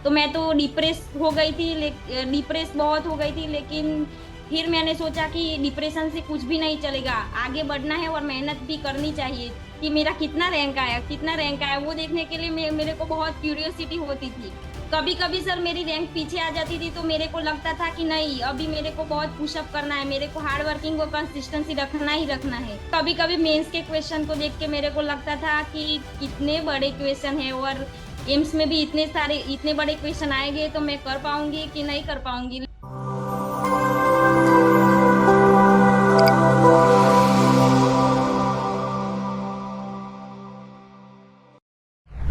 तो मैं तो डिप्रेस हो गई थी, डिप्रेस बहुत हो गई थी। लेकिन फिर मैंने सोचा कि डिप्रेशन से कुछ भी नहीं चलेगा, आगे बढ़ना है और मेहनत भी करनी चाहिए। कि मेरा कितना रैंक आया वो देखने के लिए मेरे को बहुत क्यूरियोसिटी होती थी। कभी कभी सर मेरी रैंक पीछे आ जाती थी तो मेरे को लगता था कि नहीं, अभी मेरे को बहुत पुशअप करना है, मेरे को हार्ड वर्किंग और कंसिस्टेंसी रखना ही रखना है। कभी कभी मेंस के क्वेश्चन को देख के मेरे को लगता था कि कितने बड़े क्वेश्चन है, और एम्स में भी इतने बड़े क्वेश्चन आएंगे तो मैं कर पाऊंगी कि नहीं कर पाऊंगी।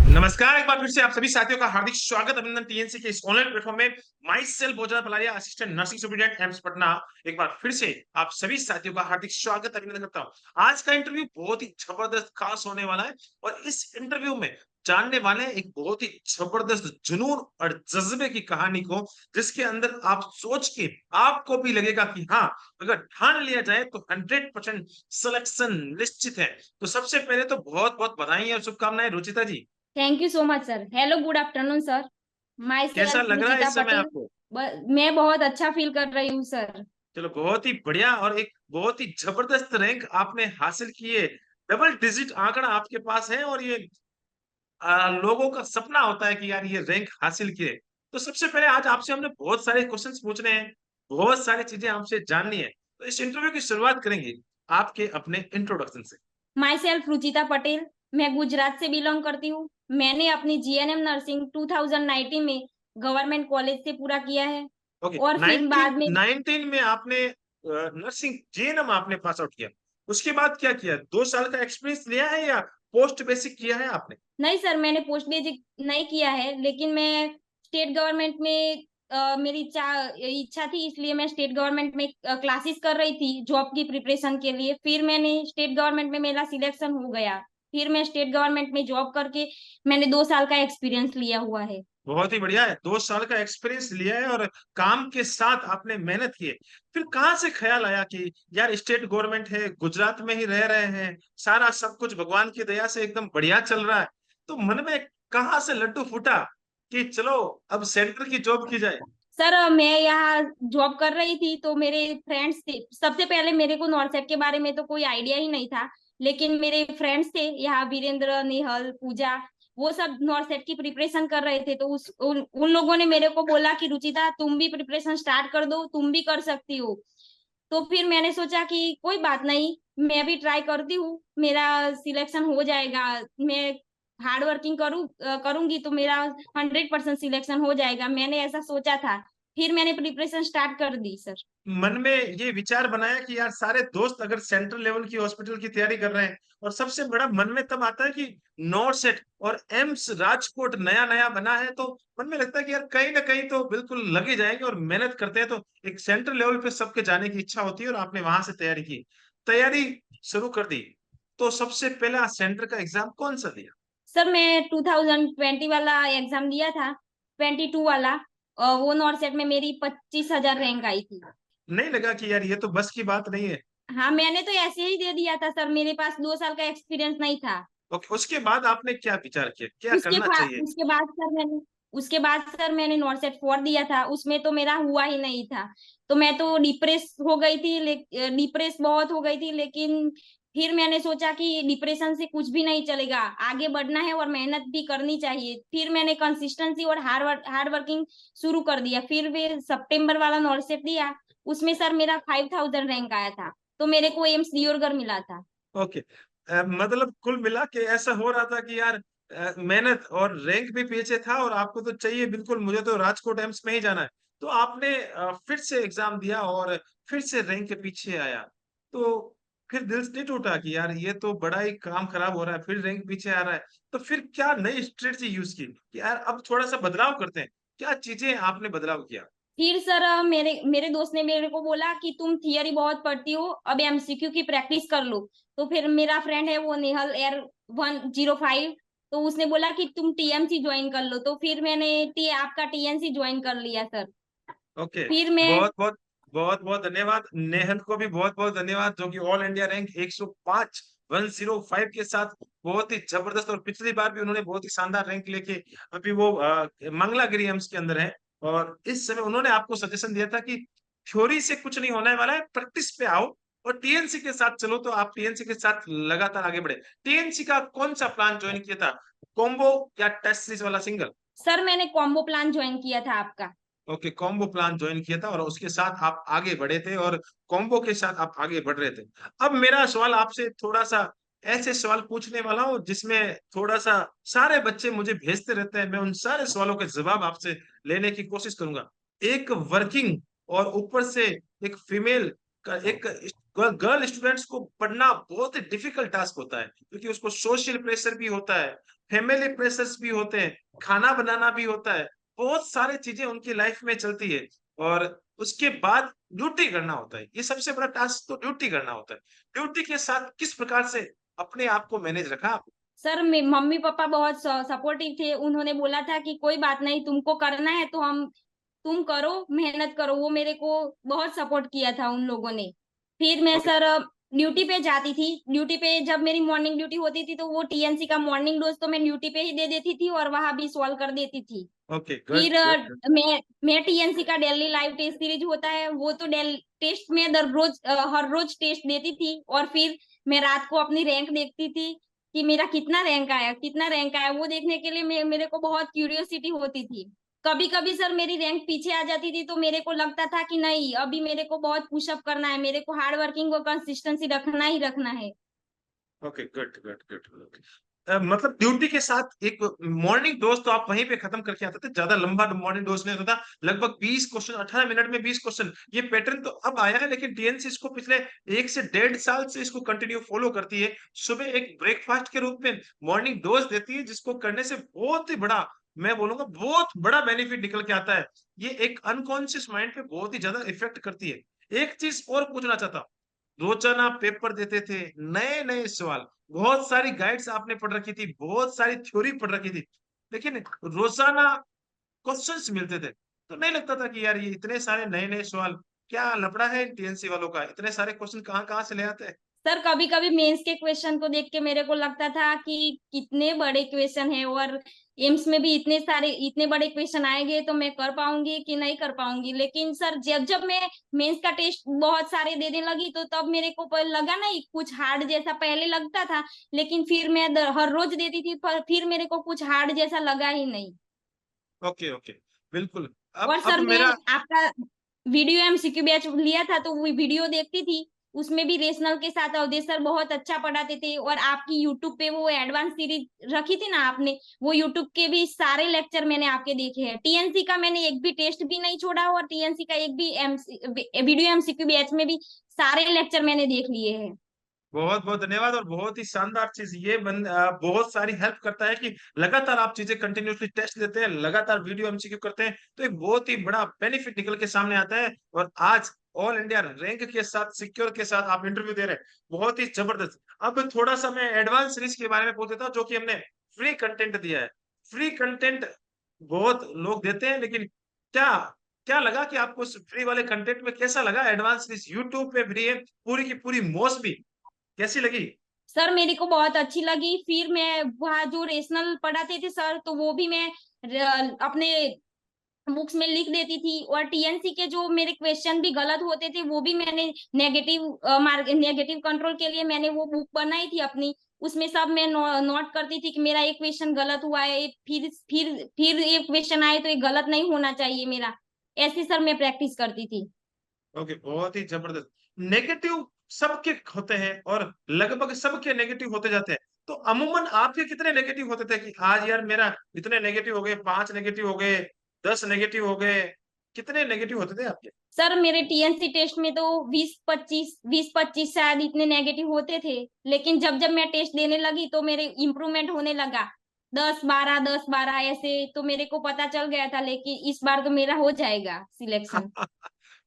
नमस्कार। एक बार फिर से आप सभी साथियों का हार्दिक स्वागत अभिनंदन टीएनसी के इस ऑनलाइन प्लेटफॉर्म में। Myself Bhojana Palariya, assistant nursing superintendent AIIMS Patna. एक बार फिर से आप सभी साथियों का हार्दिक स्वागत अभिनंदन करता हूं। आज का इंटरव्यू बहुत ही जबरदस्त खास होने वाला है और इस इंटरव्यू में जानने वाले हैं एक बहुत ही जबरदस्त जुनून और जज्बे की कहानी को, जिसके अंदर आप सोच के आपको भी लगेगा कि हाँ, अगर ठान लिया जाए तो 100% सिलेक्शन निश्चित है। तो सबसे पहले तो बहुत बहुत बधाई और शुभकामनाएं Ruchita ji. Thank you so much sir. Hello, good afternoon sir. My कैसा सेल्फ लग रहा है रुचिता इस समय पटेल। आपको? मैं बहुत अच्छा फील कर रही हूँ सर। चलो, बहुत ही बढ़िया। और एक बहुत ही जबरदस्त रैंक आपने हासिल की है। डबल डिजिट आंकड़ा आपके पास है और ये लोगों का सपना होता है कि यार ये रैंक हासिल किए। तो सबसे पहले आज आपसे हमने बहुत सारे क्वेश्चंस पूछने हैं, बहुत सारी चीजें आपसे जाननी है। तो इस इंटरव्यू की शुरुआत करेंगे आपके अपने इंट्रोडक्शन से। My self Ruchita Patel. मैं गुजरात से बिलोंग करती हूँ। मैंने अपनी जीएनएम नर्सिंग 2019 में गवर्नमेंट कॉलेज से पूरा किया है। ओके, और फिर 19 बाद में 19 में आपने नर्सिंग जेएनएम आपने पास आउट किया। उसके बाद क्या किया? 2 साल का एक्सपीरियंस लिया है या पोस्ट बेसिक किया है आपने? नहीं सर, मैंने पोस्ट बेसिक नहीं किया है, लेकिन मैं स्टेट गवर्नमेंट में मेरी इच्छा थी, इसलिए मैं स्टेट गवर्नमेंट में क्लासेस कर रही थी जॉब की प्रिपरेशन के लिए। फिर मैंने स्टेट गवर्नमेंट में मेरा सिलेक्शन हो गया। फिर मैं स्टेट गवर्नमेंट में जॉब करके मैंने 2 साल का एक्सपीरियंस लिया हुआ है। बहुत ही बढ़िया है। 2 साल का एक्सपीरियंस लिया है और काम के साथ आपने मेहनत की है। फिर कहाँ से ख्याल आया कि यार स्टेट गवर्नमेंट है, गुजरात में ही रह रहे हैं, सारा सब कुछ भगवान की दया से एकदम बढ़िया चल रहा है, तो मन में कहाँ से लड्डू फूटा कि चलो अब सेंटर की जॉब की जाए? सर मैं यहाँ जॉब कर रही थी तो मेरे फ्रेंड्स थे। सबसे पहले मेरे को नॉर्सेट के बारे में तो कोई आइडिया ही नहीं था, लेकिन मेरे फ्रेंड्स थे यहाँ, वीरेंद्र, नेहल, पूजा, वो सब नॉर्सेट की प्रिपरेशन कर रहे थे। तो उन लोगों ने मेरे को बोला कि रुचिता तुम भी प्रिपरेशन स्टार्ट कर दो, तुम भी कर सकती हो। तो फिर मैंने सोचा कि कोई बात नहीं, मैं भी ट्राई करती हूँ, मेरा सिलेक्शन हो जाएगा। मैं हार्ड वर्किंग करूंगी तो मेरा 100% सिलेक्शन हो जाएगा, मैंने ऐसा सोचा था। फिर मैंने प्रिपरेशन स्टार्ट कर दी सर। मन में ये विचार बनाया कि यार सारे दोस्त अगर सेंट्रल लेवल की हॉस्पिटल की तैयारी कर रहे हैं, और सबसे बड़ा मन में तब आता है कि नॉर्थ सेट और एम्स राजकोट नया नया बना है, तो मन में लगता है कि यार कहीं ना कहीं तो बिल्कुल लगे जाएंगे और मेहनत करते हैं, तो एक सेंट्रल लेवल पे सबके जाने की इच्छा होती है और आपने वहां से तैयारी की, तैयारी शुरू कर दी। तो सबसे पहला सेंटर का एग्जाम कौन सा दिया? सर मैं 2020 वाला एग्जाम दिया था, 22 वाला। वो नॉर्सेट में मेरी 25,000 रैंक आई थी। नहीं लगा कि यार ये तो बस की बात नहीं है? हाँ, मैंने तो ऐसे ही दे दिया था सर, मेरे पास 2 साल का एक्सपीरियंस नहीं था। ओके, उसके बाद आपने क्या विचार किया, क्या करना चाहिए? उसके बाद सर मैंने नॉर्सेट 4 दिया था, उसमें तो मेरा हुआ ही नहीं था। तो मैं तो डिप्रेस हो गई थी, डिप्रेस बहुत हो गई थी। लेकिन फिर मैंने सोचा कि डिप्रेशन से कुछ भी नहीं चलेगा, आगे बढ़ना है और मेहनत भी करनी चाहिए। फिर मैंने कंसिस्टेंसी और हार्ड वर्किंग शुरू कर दिया। फिर वे सितंबर वाला नॉर्सेट दिया, उसमें सर मेरा 5,000 रैंक आया था। तो मेरे को एम्स दियोरगढ़ मिला था। ओके। मतलब कुल मिला के ऐसा हो रहा था कि यार मेहनत और रैंक भी पीछे था और आपको तो चाहिए बिल्कुल मुझे तो राजकोट एम्स में ही जाना है। तो आपने फिर से एग्जाम दिया और फिर से रैंक के पीछे आया, तो फिर दिल से नहीं टूटा कि यार ये तो बड़ा ही काम खराब हो रहा है, फिर रैंक पीछे आ रहा है? तो फिर क्या नई स्ट्रेटजी यूज की कि यार अब थोड़ा सा बदलाव करते हैं? क्या चीजें आपने बदलाव किया? फिर सर मेरे मेरे दोस्त ने मेरे को बोला कि तुम थियरी बहुत पढ़ती हो, अब एमसीक्यू की प्रैक्टिस कर लो। तो फिर मेरा फ्रेंड है वो नेहल एयर 105, तो उसने बोला कि तुम टीएमसी ज्वाइन कर लो। तो फिर मैंने आपका टीएनसी ज्वाइन कर लिया सर। ओके। फिर मैं बहुत बहुत बहुत बहुत धन्यवाद। नेहल को भी बहुत बहुत धन्यवाद, जो कि ऑल इंडिया रैंक 105 105 के साथ बहुत ही जबरदस्त, और पिछली बार भी उन्होंने बहुत ही शानदार रैंक लेके अभी वो मंगलागिरी एम्स के अंदर है। और इस समय उन्होंने आपको सजेशन दिया था कि थ्योरी से कुछ नहीं होने वाला है, प्रैक्टिस पे आओ और टीएनसी के साथ चलो, तो आप टीएनसी के साथ लगातार आगे बढ़े। टीएनसी का कौन सा प्लान ज्वाइन किया था, कॉम्बो या टेस्ट सीरीज वाला सिंगल? सर मैंने कॉम्बो प्लान ज्वाइन किया था आपका। ओके, कॉम्बो प्लान ज्वाइन किया था और उसके साथ आप आगे बढ़े थे, और कॉम्बो के साथ आप आगे बढ़ रहे थे। अब मेरा सवाल आपसे थोड़ा सा ऐसे सवाल पूछने वाला हूँ जिसमें थोड़ा सा सारे बच्चे मुझे भेजते रहते हैं, मैं उन सारे सवालों के जवाब आपसे लेने की कोशिश करूंगा। एक वर्किंग और ऊपर से एक फीमेल का एक गर्ल स्टूडेंट्स को पढ़ना बहुत ही डिफिकल्ट टास्क होता है, क्योंकि उसको सोशल प्रेशर भी होता है, फैमिली प्रेशर्स भी होते हैं, खाना बनाना भी होता है, बहुत सारी चीजें उनकी लाइफ में चलती है, और उसके बाद ड्यूटी करना होता है। ये सबसे बड़ा टास्क तो ड्यूटी करना होता है। ड्यूटी के साथ किस प्रकार से अपने आप को मैनेज रखा आप? सर मम्मी पापा बहुत सपोर्टिव थे, उन्होंने बोला था कि कोई बात नहीं, तुमको करना है तो हम तुम करो, मेहनत करो। वो मेरे को बहुत सपोर्ट किया था उन लोगों ने। फिर मैं ओके, सर ड्यूटी पे जाती थी। ड्यूटी पे जब मेरी मॉर्निंग ड्यूटी होती थी तो वो टीएनसी का मॉर्निंग डोज तो मैं ड्यूटी पे ही दे देती थी और वहां भी सॉल्व कर देती थी। ओके, गुड फिर गुड। मैं टीएनसी का डेली लाइव टेस्ट सीरीज होता है, वो तो डेली टेस्ट में दर रोज हर रोज टेस्ट देती थी। और फिर मैं रात को अपनी रैंक देखती थी कि मेरा कितना रैंक आया, कितना रैंक आया। वो देखने के लिए मेरे को बहुत क्यूरियोसिटी होती थी। कभी कभी सर मेरी रैंक पीछे आ जाती थी तो मेरे को लगता था कि नहीं, अभी मेरे को बहुत पुशअप करना है, मेरे को हार्ड वर्किंग और कंसिस्टेंसी रखना ही रखना है। Okay, good good good. मतलब ड्यूटी के साथ एक मॉर्निंग डोज तो आप वहीं पे खत्म करके आते थे, ज्यादा लंबा मॉर्निंग डोज नहीं होता था, लगभग 20 क्वेश्चन 18 मिनट में 20 क्वेश्चन। ये पैटर्न तो अब आया है, लेकिन टीएनसी इसको पिछले 1 से 1.5 साल से इसको कंटिन्यू फॉलो करती है। सुबह एक ब्रेकफास्ट के रूप में मॉर्निंग डोज देती है, जिसको करने से बहुत ही बड़ा, मैं बोलूंगा बहुत बड़ा बेनिफिट निकल के आता है। ये एक अनकॉन्शियस माइंड पे बहुत ही ज्यादा इफेक्ट करती है। एक चीज और पूछना चाहता हूँ, रोजाना पेपर देते थे, नए नए सवाल, बहुत सारी गाइड्स आपने पढ़ रखी थी, बहुत सारी थ्योरी पढ़ रखी थी, लेकिन रोजाना क्वेश्चंस मिलते थे, तो नहीं लगता था कि यार ये इतने सारे नए नए सवाल, क्या लफड़ा है टीएनसी वालों का, इतने सारे क्वेश्चन कहाँ कहाँ से ले आते हैं? सर कभी कभी मेंस के क्वेश्चन को देख के मेरे को लगता था कि कितने बड़े क्वेश्चन है, और एम्स में भी इतने सारे इतने बड़े क्वेश्चन आएंगे तो मैं कर पाऊंगी कि नहीं कर पाऊंगी। लेकिन सर जब जब मैं मेंस का टेस्ट बहुत सारे देने लगी तो तब मेरे को लगा नहीं, कुछ हार्ड जैसा पहले लगता था, लेकिन फिर मैं हर रोज देती थी, पर फिर मेरे को कुछ हार्ड जैसा लगा ही नहीं। ओके ओके, बिल्कुल। और अब सर मैं मेरा, आपका वीडियो एमसीक्यू बैच लिया था तो वो वीडियो देखती थी, उसमें भी रेशनल के साथ अवधेश सर बहुत अच्छा पढ़ाते थे। और आपकी यूट्यूब पे वो एडवांस सीरीज रखी थी ना आपने, वो यूट्यूब के भी सारे लेक्चर मैंने आपके देखे हैं। टीएनसी का मैंने एक भी टेस्ट भी नहीं छोड़ा, और टीएनसी का एक भी वीडियो एमसीक्यू बैच में भी सारे लेक्चर मैंने देख लिए हैं। बहुत बहुत धन्यवाद। और बहुत ही शानदार चीज ये बहुत सारी हेल्प करता है कि लगातार आप चीजें कंटिन्यूसली टेस्ट देते हैं, लगातार वीडियो एमसीक्यू करते हैं, तो एक बहुत ही बड़ा बेनिफिट निकल के सामने आता है। और आज ऑल इंडिया रैंक के साथ, सिक्योर के साथ आप इंटरव्यू दे रहे हैं, बहुत ही जबरदस्त। अब थोड़ा सा मैं एडवांस सीरीज के बारे में पूछ देता हूँ, जो कि हमने फ्री कंटेंट दिया है। फ्री कंटेंट बहुत लोग देते हैं, लेकिन क्या क्या लगा कि आपको उस फ्री वाले कंटेंट में कैसा लगा? एडवांस सीरीज यूट्यूब पे फ्री है, पूरी की पूरी मोस्ट भी कैसी लगी? सर मेरे को बहुत अच्छी लगी। फिर मैं वहाँ जो रेशनल पढ़ाते थे सर, तो वो भी मैं अपने बुक्स में लिख देती थी। और टीएनसी के जो मेरे क्वेश्चन भी गलत होते थे वो भी मैंने नेगेटिव कंट्रोल के लिए मैंने वो बुक बनाई थी अपनी, उसमें सब मैं नोट करती थी कि मेरा एक क्वेश्चन गलत हुआ है, फिर ये क्वेश्चन आए तो ये गलत नहीं होना चाहिए मेरा। ऐसे सर मैं प्रैक्टिस करती थी। ओके, बहुत ही जबरदस्त। नेगेटिव सबके होते हैं और लगभग सबके नेगेटिव होते जाते हैं, तो अमूमन आपके कितने नेगेटिव होते थे कि आज यार मेरा इतने नेगेटिव हो गए, 5 नेगेटिव हो गए, 10 नेगेटिव हो गए, कितने नेगेटिव होते थे आपके? सर मेरे टीएनसी टेस्ट में तो 20-25 शायद इतने नेगेटिव होते थे। लेकिन जब जब मैं टेस्ट देने लगी तो मेरे इम्प्रूवमेंट होने लगा, 10-12 ऐसे, तो मेरे को पता चल गया था। लेकिन इस बार तो मेरा हो जाएगा सिलेक्शन।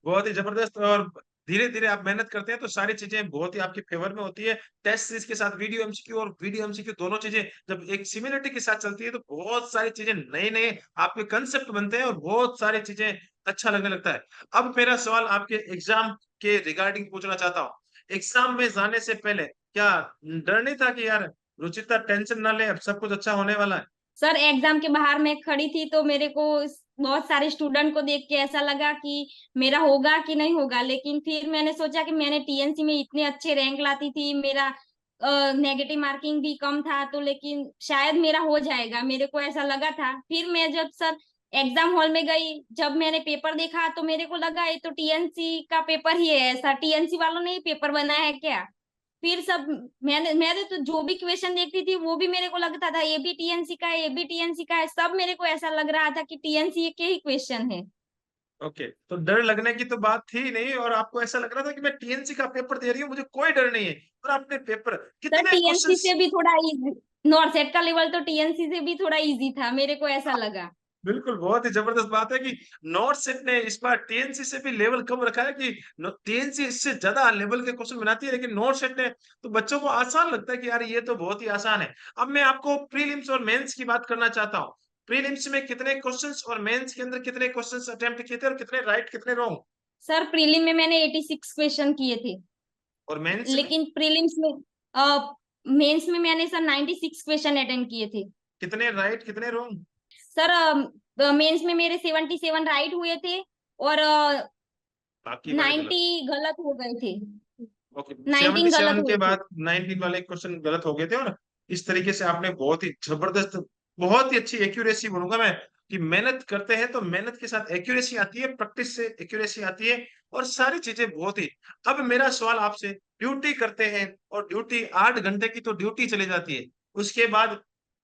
बहुत ही जबरदस्त। और धीरे धीरे आप मेहनत करते हैं तो सारी चीजें बहुत ही आपके फेवर में होती है। टेस्ट सीरीज के साथ वीडियो एमसीक्यू, और वीडियो एमसीक्यू दोनों चीजें जब एक सिमिलरिटी के साथ चलती है तो बहुत सारी चीजें नए नए आपके कंसेप्ट बनते हैं, और बहुत सारी चीजें अच्छा लगने लगता है। अब मेरा सवाल आपके एग्जाम के रिगार्डिंग पूछना चाहता हूँ। एग्जाम में जाने से पहले क्या डर नहीं था कि यार रुचिता टेंशन ना ले, अब सब कुछ अच्छा होने वाला है? सर एग्जाम के बाहर मैं खड़ी थी तो मेरे को बहुत सारे स्टूडेंट को देख के ऐसा लगा कि मेरा होगा कि नहीं होगा, लेकिन फिर मैंने सोचा कि मैंने टीएनसी में इतने अच्छे रैंक लाती थी, मेरा नेगेटिव मार्किंग भी कम था, तो लेकिन शायद मेरा हो जाएगा, मेरे को ऐसा लगा था। फिर मैं जब सर एग्जाम हॉल में गई, जब मैंने पेपर देखा तो मेरे को लगा ये तो टीएनसी का पेपर ही है, ऐसा टीएनसी वालों ने ही पेपर बनाया है क्या। फिर सब मैंने तो जो भी क्वेश्चन देखती थी वो भी मेरे को लगता था ये भी टीएनसी का है, ये भी टीएनसी का है, सब मेरे को ऐसा लग रहा था कि टीएनसी के ही क्वेश्चन है। ओके, तो डर लगने की तो बात थी ही नहीं, और आपको ऐसा लग रहा था कि मैं टीएनसी का पेपर दे रही हूँ, मुझे कोई डर नहीं है। और आपने पेपर सर कितने टीएनसी क्वेश्चंस? से भी थोड़ा इजी, नॉर्थ सेट का लेवल तो टीएनसी से भी थोड़ा इजी था, मेरे को ऐसा लगा। बिल्कुल, बहुत ही जबरदस्त बात है कि नॉर्थ सेट ने इस बार टीएनसी से भी लेवल कम रखा है, कि टीएनसी इससे ज्यादा लेवल के क्वेश्चन बनाती है, लेकिन नॉर्थ सेट ने तो बच्चों को आसान लगता है कि यार ये तो बहुत ही आसान है। अब मैं आपको प्रीलिम्स और मेंस की बात करना चाहता हूँ। प्रीलिम्स में कितने क्वेश्चंस और मेंस के अंदर कितने क्वेश्चंस अटेम्प्ट किए थे, और कितने राइट कितने रॉन्ग? सर प्रीलिम में मैंने 86 क्वेश्चन किए थे, और मेंस में लेकिन प्रीलिम्स में मेंस में मैंने सर 96 क्वेश्चन अटेंड किए थे। कितने राइट कितने रॉन्ग? सर मेंस में मेरे 77 राइट हुए थे और बाकी वाले गलत। 90 गलत हो गए थे, ओके, 19 गलत 77 के हुए थे। बाद 19 वाले क्वेश्चन गलत हो गए थे, और इस तरीके से आपने बहुत ही जबरदस्त, बहुत ही अच्छी एक्यूरेसी बोलूंगा मैं, कि मेहनत करते हैं तो मेहनत के साथ एक्यूरेसी आती है, प्रैक्टिस से एक्यूरेसी आती है, और सारी चीजें बहुत ही। अब मेरा सवाल आपसे, ड्यूटी करते हैं और ड्यूटी 8 घंटे की तो ड्यूटी चली जाती है, उसके बाद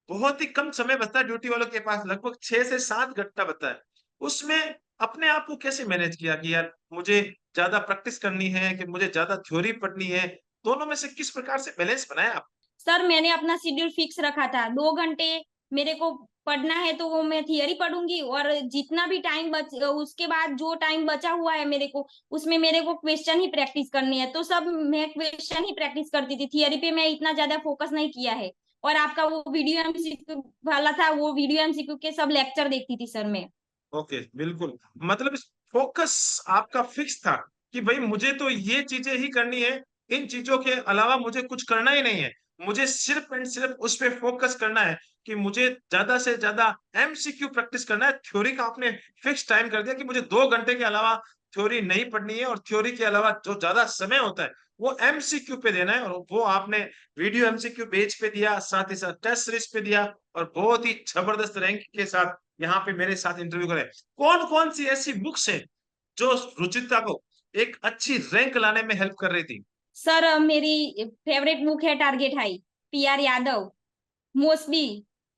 बहुत ही कम समय बचता है ड्यूटी वालों के पास, लगभग 6 से 7 घंटा बचता है। उसमें अपने आप को कैसे मैनेज किया कि यार मुझे ज्यादा प्रैक्टिस करनी है कि मुझे ज्यादा थ्योरी पढ़नी है, दोनों में से किस प्रकार से बैलेंस बनाया आप? सर मैंने अपना शेड्यूल फिक्स रखा था, 2 घंटे मेरे को पढ़ना है तो वो मैं थियरी पढ़ूंगी, और जितना भी टाइम बच उसके बाद जो टाइम बचा हुआ है मेरे को, उसमें मेरे को क्वेश्चन ही प्रैक्टिस करनी है, तो सब मैं क्वेश्चन ही प्रैक्टिस करती थी, थियरी पे मैं इतना ज्यादा फोकस नहीं किया है। और आपका वो वीडियो एमसीक्यू वाला था, वो वीडियो एमसीक्यू के सब लेक्चर देखती थी सर मैं। ओके, बिल्कुल, मतलब फोकस आपका फिक्स था कि भाई मुझे तो ये चीजें ही करनी है, इन चीजों के अलावा मुझे कुछ करना ही नहीं है, मुझे सिर्फ एंड सिर्फ उस पे फोकस करना है कि मुझे ज्यादा से ज्यादा एमसीक्यू प्रैक्टिस करना है। थ्योरी का आपने फिक्स टाइम कर दिया कि मुझे 2 घंटे के अलावा थ्योरी नहीं पढ़नी है, और थ्योरी के अलावा जो ज्यादा समय होता है वो एमसीक्यू पे देना है, और वो आपने वीडियो एमसीक्यू पेज पे दिया, साथ ही साथ टेस्ट सीरीज पे दिया, और बहुत ही जबरदस्त रैंक के साथ यहाँ पे मेरे साथ इंटरव्यू करे। कौन कौन सी ऐसी बुक्स है जो रुचिता को एक अच्छी रैंक लाने में हेल्प कर रही थी? सर मेरी फेवरेट बुक है target high, PR Yadav, mostly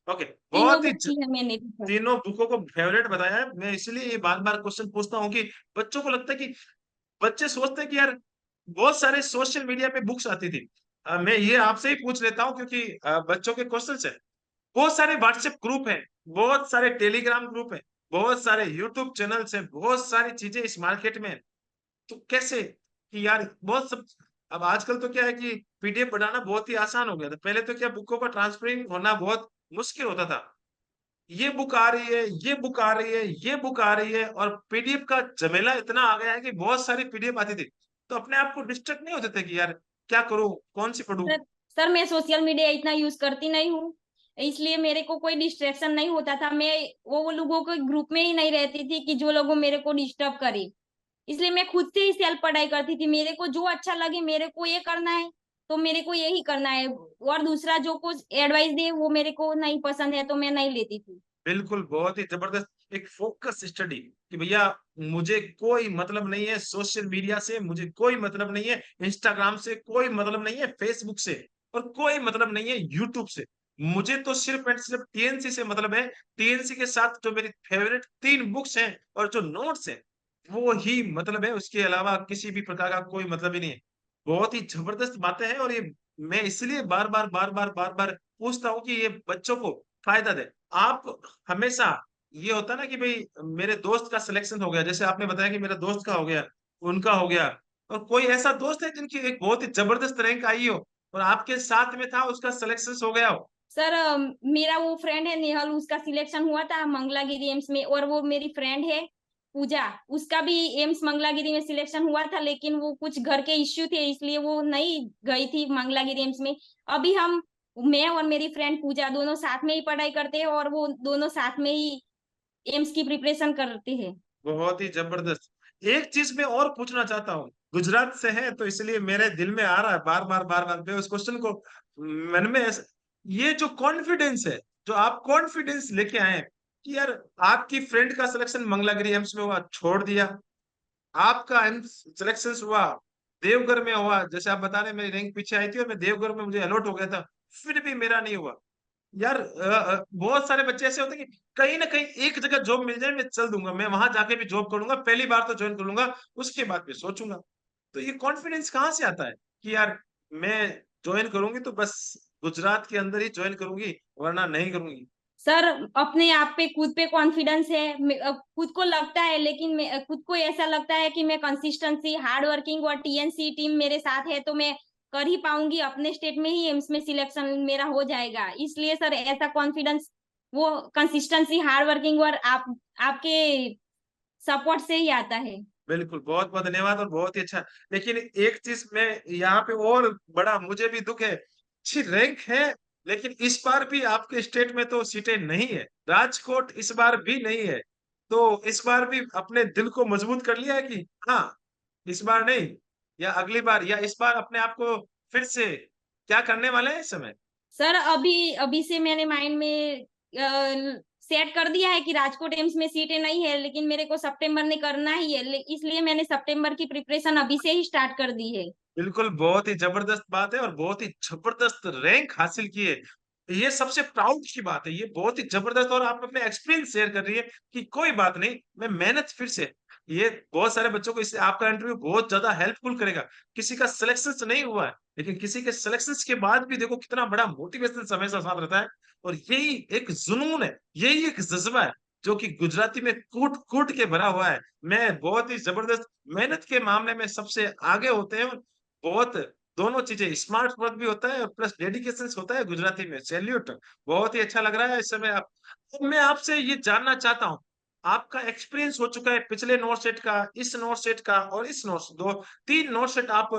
okay, तीनों बहुत ही बुक की है मैंने भी सर। तीनों बुकों को फेवरेट बताया है। मैं इसलिए ये बार बार क्वेश्चन पूछता हूँ कि बच्चों को लगता है कि बच्चे सोचते हैं कि यार बहुत सारे सोशल मीडिया पे बुक्स आती थी। मैं ये आपसे ही पूछ लेता हूँ क्योंकि बच्चों के क्वेश्चन है। बहुत सारे व्हाट्सएप ग्रुप हैं, बहुत सारे टेलीग्राम ग्रुप हैं, बहुत सारे यूट्यूब चैनल्स हैं, बहुत सारी चीजें इस मार्केट में हैं। तो कैसे कि यार बहुत सब, अब आजकल तो क्या है कि पीडीएफ बनाना बहुत ही आसान हो गया था, पहले तो क्या बुकों का ट्रांसफरिंग होना बहुत मुश्किल होता था। ये बुक आ रही है, ये बुक आ रही है, ये बुक आ रही है, और पीडीएफ का झमेला इतना आ गया है कि बहुत सारी पीडीएफ आती थी, तो अपने आप को डिस्ट्रैक्ट नहीं होते थे कि यार क्या करूं, कौन सी पढूं? सर सर मैं सोशल मीडिया इतना यूज करती नहीं हूँ, इसलिए मेरे को कोई डिस्ट्रैक्शन नहीं होता था, मैं वो लोगों के ग्रुप में ही नहीं रहती थी कि जो लोग मेरे को डिस्टर्ब करे। इसलिए मैं खुद से ही सेल्फ पढ़ाई करती थी, मेरे को जो अच्छा लगे मेरे को ये करना है तो मेरे को यही करना है, और दूसरा जो कुछ एडवाइस दे वो मेरे को नहीं पसंद है तो मैं नहीं लेती थी। बिल्कुल, बहुत ही जबरदस्त एक फोकस स्टडी कि भैया मुझे कोई मतलब नहीं है सोशल मीडिया से, मुझे कोई मतलब नहीं है इंस्टाग्राम से, कोई मतलब नहीं है फेसबुक से, और कोई मतलब नहीं है यूट्यूब से। मुझे तो सिर्फ एंड सिर्फ टीएनसी से मतलब है। टीएनसी के साथ जो मेरी फेवरेट 3 बुक्स हैं और जो नोट्स हैं वो ही मतलब है, उसके अलावा किसी भी प्रकार का कोई मतलब ही नहीं है। बहुत ही जबरदस्त बातें हैं, और ये मैं इसलिए बार बार पूछता हूँ कि ये बच्चों को फायदा दे। आप हमेशा, ये होता है ना कि भाई मेरे दोस्त का सिलेक्शन हो गया, जैसे आपने बताया कि मेरा दोस्त का हो गया, उनका हो गया, और कोई ऐसा दोस्त है जिनकी एक बहुत ही जबरदस्त रैंक आई हो और आपके साथ में था, उसका सिलेक्शन हो गया हो? सर मेरा वो फ्रेंड है नेहल, उसका सिलेक्शन हुआ था मंगलागिरी एम्स में, और वो मेरी फ्रेंड है, पूजा, उसका भी एम्स मंगलागिरी में सिलेक्शन हुआ था, लेकिन वो कुछ घर के इश्यू थे इसलिए वो नहीं गई थी मंगलागिरी एम्स में। अभी मैं और मेरी फ्रेंड पूजा दोनों साथ में ही पढ़ाई करते हैं और वो दोनों साथ में ही एम्स की प्रिपरेशन करते हैं। बहुत ही जबरदस्त। एक चीज मैं और पूछना चाहता हूँ, गुजरात से है तो इसलिए मेरे दिल में आ रहा है बार बार मैं उस क्वेश्चन को मन में ये जो कॉन्फिडेंस है, जो आप कॉन्फिडेंस लेके आए कि यार आपकी फ्रेंड का सिलेक्शन मंगलागिरी एम्स में हुआ, छोड़ दिया, आपका एम्स सिलेक्शन हुआ देवघर में हुआ, जैसे आप बता रहे हैं मेरी रैंक पीछे आई थी और मैं देवघर में मुझे अलॉट हो गया था, फिर भी मेरा नहीं हुआ। यार बहुत सारे बच्चे ऐसे होते हैं कि कहीं ना कहीं एक जगह जॉब मिल जाए मैं चल दूंगा, मैं वहां जाके भी जॉब करूंगा, पहली बार तो ज्वाइन कर लूंगा, उसके बाद फिर सोचूंगा। तो ये कॉन्फिडेंस कहाँ से आता है कि यार मैं ज्वाइन करूंगी तो बस गुजरात के अंदर ही ज्वाइन करूंगी, वरना नहीं करूंगी। सर, अपने आप पे खुद पे कॉन्फिडेंस है, खुद को लगता है, लेकिन खुद को ऐसा लगता है कि मैं कंसिस्टेंसी, हार्ड वर्किंग और टीएनसी टीम मेरे साथ है तो मैं कर ही पाऊंगी, अपने स्टेट में ही एम्स में सिलेक्शन मेरा हो जाएगा। इसलिए सर ऐसा कॉन्फिडेंस वो कंसिस्टेंसी, हार्ड वर्किंग और आपके सपोर्ट से ही आता है। बिल्कुल, बहुत बहुत धन्यवाद और बहुत ही अच्छा। लेकिन एक चीज मैं यहाँ पे और बड़ा मुझे भी दुख है, अच्छी रैंक है लेकिन इस बार भी आपके स्टेट में तो सीटें नहीं है, राजकोट इस बार भी नहीं है। तो इस बार भी अपने दिल को मजबूत कर लिया है कि हाँ, इस बार नहीं, या अगली बार, या इस बार अपने आप को फिर से क्या करने वाले हैं इस समय? सर अभी अभी से मैंने माइंड में सेट कर दिया है कि राजकोट एम्स में सीटें नहीं है, लेकिन मेरे को सितंबर में करना ही है, इसलिए मैंने सितंबर की प्रिपरेशन अभी से ही स्टार्ट कर दी है। बिल्कुल, बहुत ही जबरदस्त बात है और बहुत ही जबरदस्त रैंक हासिल की है। ये सबसे प्राउड की बात है, ये बहुत ही जबरदस्त, और आप अपने एक्सपीरियंस शेयर कर रही है कि कोई बात नहीं, मैं मेहनत फिर से, ये बहुत सारे बच्चों को इससे आपका इंटरव्यू बहुत ज्यादा हेल्पफुल करेगा। किसी का सिलेक्शन नहीं हुआ है, लेकिन किसी के सिलेक्शन के बाद भी देखो कितना बड़ा मोटिवेशन हमेशा साथ रहता है, और यही एक जुनून है, यही एक जज्बा है जो कि गुजराती में कूट कूट के भरा हुआ है। मैं बहुत ही जबरदस्त मेहनत के मामले में सबसे आगे होते हैं, बहुत दोनों चीजें, स्मार्ट वर्क भी होता है और प्लस डेडिकेशन होता है गुजराती में। सैल्यूट, बहुत ही अच्छा लग रहा है इस समय आप। अब मैं आपसे ये जानना चाहता हूँ, आपका एक्सपीरियंस हो चुका है पिछले नॉर्थ सेट का, इस नॉर्थ सेट का और इस नॉर्थ, दो तीन नॉर्थ सेट आप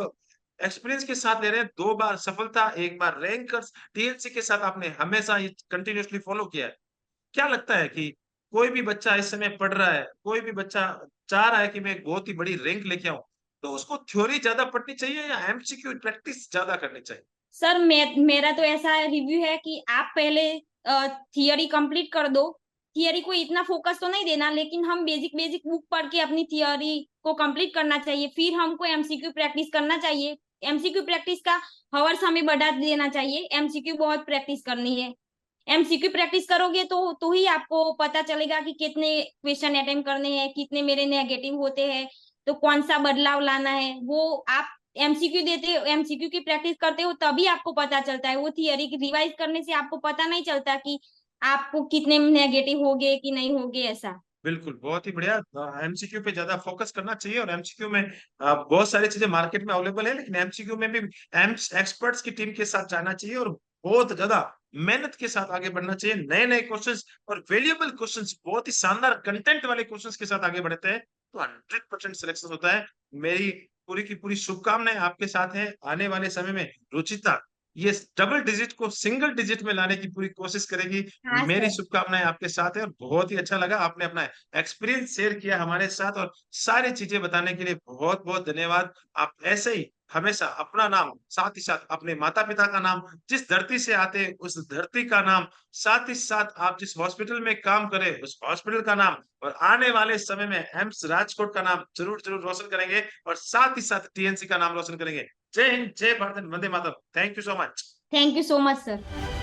एक्सपीरियंस के साथ ले रहे हैं, 2 बार सफलता, 1 बार रैंकर्स, टीएलसी के साथ आपने हमेशा ये कंटिन्यूअसली फॉलो किया है। क्या लगता है कि कोई भी बच्चा इस समय पढ़ रहा है, कोई भी बच्चा चाह रहा है कि मैं एक बहुत ही बड़ी रैंक लेके आऊँ, तो उसको थ्योरी ज़्यादा पढ़नी चाहिए या एमसीक्यू प्रैक्टिस ज़्यादा करनी चाहिए? सर मेरा तो ऐसा रिव्यू है कि आप पहले थियरी कंप्लीट कर दो। थियरी को इतना फोकस तो नहीं देना, लेकिन हम बेसिक बेसिक बुक पढ़ के अपनी थियरी को कंप्लीट करना चाहिए, फिर हमको एमसीक्यू प्रैक्टिस करना चाहिए। एमसीक्यू प्रैक्टिस का हवर्स हमें बढ़ा देना चाहिए, एमसीक्यू बहुत प्रैक्टिस करनी है। एमसीक्यू प्रैक्टिस करोगे तो ही आपको पता चलेगा कि कितने क्वेश्चन अटेम्प्ट करने हैं, कितने मेरे नेगेटिव होते हैं, तो कौन सा बदलाव लाना है। वो आप एमसीक्यू देते हो, एमसीक्यू की प्रैक्टिस करते हो तभी आपको पता चलता है। वो थियरी की रिवाइज करने से आपको पता नहीं चलता कि आपको कितने नेगेटिव हो गए कि नहीं हो गए ऐसा। बिल्कुल, बहुत ही बढ़िया। एमसीक्यू पे ज़्यादा फोकस करना चाहिए और एमसीक्यू में बहुत सारी चीज़ें मार्केट में अवेलेबल है, लेकिन एमसीक्यू में भी एम्स एक्सपर्ट्स की टीम के साथ जाना चाहिए और बहुत ज़्यादा मेहनत के साथ आगे बढ़ना चाहिए। नए-नए क्वेश्चंस और वैल्यूएबल क्वेश्चंस, बहुत ही शानदार कंटेंट वाले क्वेश्चंस के साथ आगे बढ़ते हैं, तो 100% सिलेक्शन होता है। मेरी पूरी की पूरी शुभकामनाएँ आपके साथ हैं। आने वाले समय में रुचिता ये डबल डिजिट को सिंगल डिजिट में लाने की पूरी कोशिश करेगी। हाँ मेरी सर। शुभकामनाएँ आपके साथ है और बहुत ही अच्छा लगा, आपने अपना एक्सपीरियंस शेयर किया हमारे साथ और सारी चीज़ें बताने के लिए बहुत-बहुत धन्यवाद। आप ऐसे ही हमेशा अपना नाम, साथ ही साथ अपने माता-पिता का नाम, जिस धरती से आते हैं उस धरती का नाम, साथ ही साथ आप जिस हॉस्पिटल में काम करें उस हॉस्पिटल का नाम, और आने वाले समय में एम्स राजकोट का नाम ज़रूर-ज़रूर रोशन करेंगे और साथ ही साथ टीएनसी का नाम रोशन करेंगे। जय हिंद, जय भारत, वंदे मातरम। Thank you so much. Thank you so much sir.